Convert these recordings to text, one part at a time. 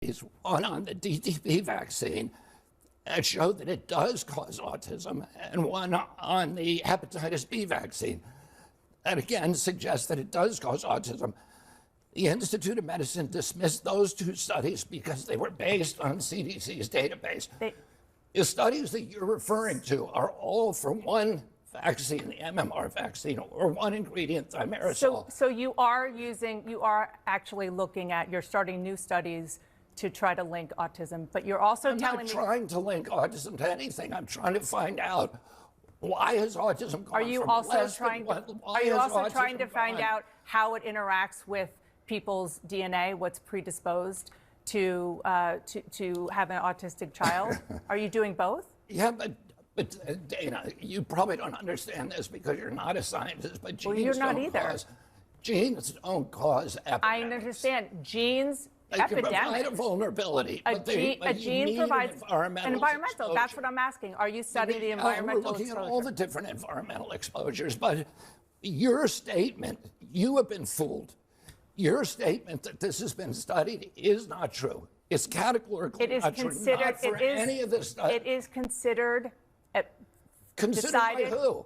is one on the DTP vaccine that showed that it does cause autism, and one on the hepatitis B vaccine that again suggests that it does cause autism. The Institute of Medicine dismissed those two studies because they were based on CDC's database. The studies that you're referring to are all for one vaccine, the MMR vaccine, or one ingredient, thimerosal. So you are actually looking at, you're starting new studies to try to link autism, but you're also telling me— I'm not trying to link autism to anything. I'm trying to find out, why has autism gone Are you from also less trying than to, why are you has also autism trying to find gone- out how it interacts with people's DNA, what's predisposed to have an autistic child? Are you doing both? Yeah, but Dana, you probably don't understand this because you're not a scientist, but genes you're not don't either. genes don't cause epidemics. I understand. Genes, They can epidemics. provide a vulnerability, A but you gene need provides an environmental. exposure. That's what I'm asking. Are you studying the environmental We're looking exposure? at all the different environmental exposures, but your statement, you have been fooled. Your statement that this has been studied is not true. It's categorically It is not considered. true. Not for any of this stuff. It is considered. Considered by who?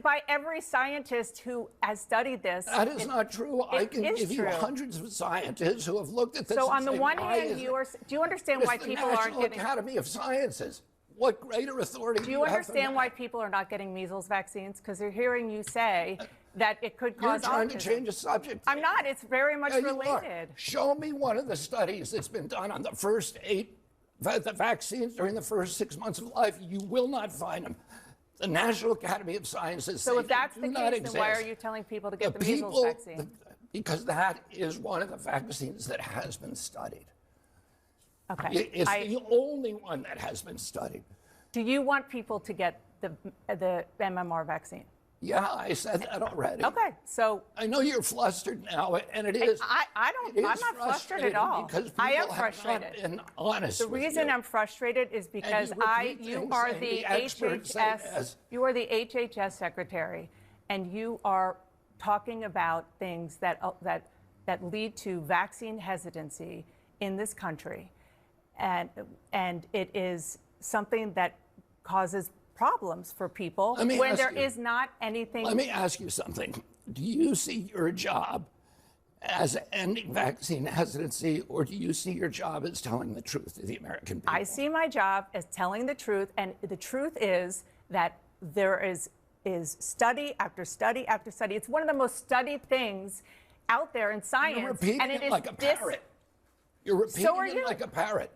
By every scientist who has studied this. That is not true. I can give you hundreds of scientists who have looked at this. So and on the say, one why hand, is do you understand why people aren't National getting? Academy of Sciences. What greater authority Do you understand why people are not getting measles vaccines? Because they're hearing you say that it could cause autism. You're trying to change the subject. I'm not. It's very much Yeah, you are. related. Show me one of the studies that's been done on the first 8 the vaccines during the first 6 months of life. You will not find them. The National Academy of Sciences. So if that's do the not case, then why exist. are you telling people to get the measles vaccine? Because that is one of the vaccines that has been studied. Okay. It's the only one that has been studied. Do you want people to get the MMR vaccine? Yeah, I said that already. Okay, so I know you're flustered now, and it is. I'm not frustrated at all. Because I am people frustrated. have not been honest. The with reason you. I'm frustrated is because you are the HHS. You are the HHS secretary, and you are talking about things that lead to vaccine hesitancy in this country, and it is something that causes problems for people when there is not anything. Let me ask you something. Do you see your job as ending vaccine hesitancy, or do you see your job as telling the truth to the American people? I see my job as telling the truth, and the truth is that there is study after study after study. It's one of the most studied things out there in science. You're repeating and it it like a parrot. You're repeating it like a parrot.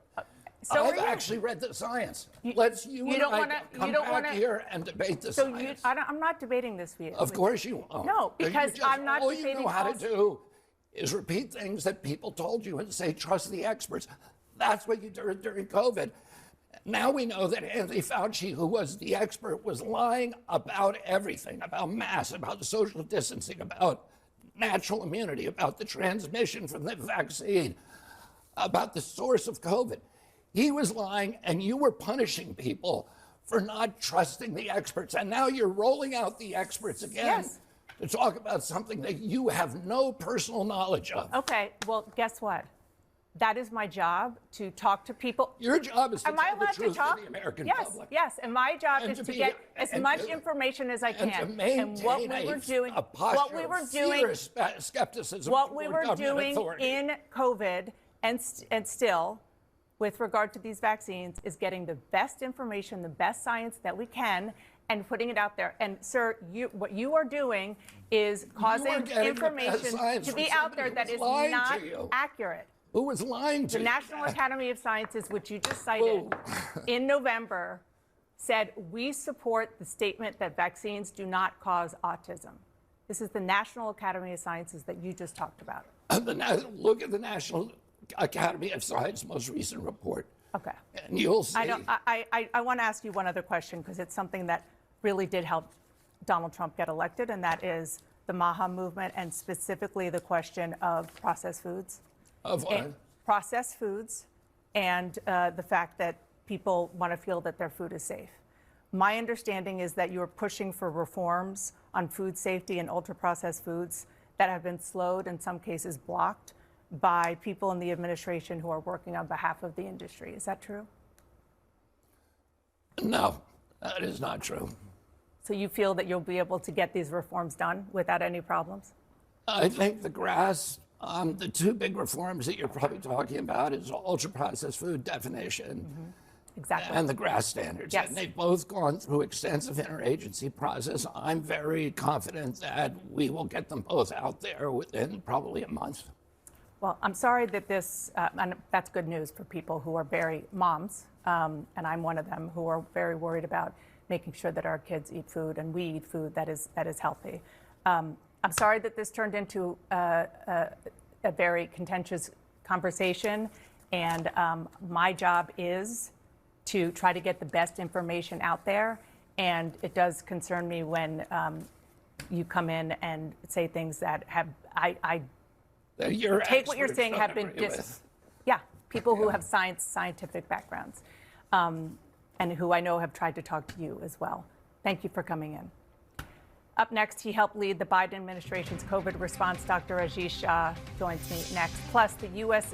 I've actually read the science. Let's you and I come back here and debate the science. I'm not debating this with you. Of course you won't. No, because I'm not debating. All you know how to do is repeat things that people told you and say, trust the experts. That's what you did during COVID. Now we know that Anthony Fauci, who was the expert, was lying about everything, about masks, about social distancing, about natural immunity, about the transmission from the vaccine, about the source of COVID. He was lying, and you were punishing people for not trusting the experts. And now you're rolling out the experts again to talk about something that you have no personal knowledge of. Okay, well, guess what? That is my job, to talk to people. Your job is to Am tell I allowed the truth to talk? to the American yes, public. Yes, and my job And is to to be- get as and much to- information as I And can. to maintain and what we were doing, a posture what we were of doing, fierce skepticism what we toward were government doing authority. in COVID and still, with regard to these vaccines, is getting the best information, the best science that we can, and putting it out there. And sir, what you are doing is causing information to be out there that is not accurate. Who was lying to The you? National Academy of Sciences, which you just cited, in November, said we support the statement that vaccines do not cause autism. This is the National Academy of Sciences that you just talked about. Look at the National Academy of Science most recent report. Okay. And you'll see. I want to ask you one other question, because it's something that really did help Donald Trump get elected, and that is the MAHA movement, and specifically the question of processed foods. Of what? Processed foods, and the fact that people want to feel that their food is safe. My understanding is that you're pushing for reforms on food safety and ultra-processed foods that have been slowed, in some cases blocked, by people in the administration who are working on behalf of the industry. Is that true? No, that is not true. So you feel that you'll be able to get these reforms done without any problems? I think the grass, the two big reforms that you're probably talking about is ultra-processed food definition Exactly. and the grass standards. Yes. And they've both gone through extensive interagency process. I'm very confident that we will get them both out there within probably a month. Well, I'm sorry that this, and that's good news for people who are very moms, and I'm one of them, who are very worried about making sure that our kids eat food and we eat food that is healthy. I'm sorry that this turned into a very contentious conversation, and my job is to try to get the best information out there, and it does concern me when you come in and say things that have, I take what you're saying have been yeah, people who have scientific backgrounds, and who I know have tried to talk to you as well. Thank you for coming in. Up next, he helped lead the Biden administration's COVID response. Dr. Rajesh Shah joins me next. Plus, the U.S.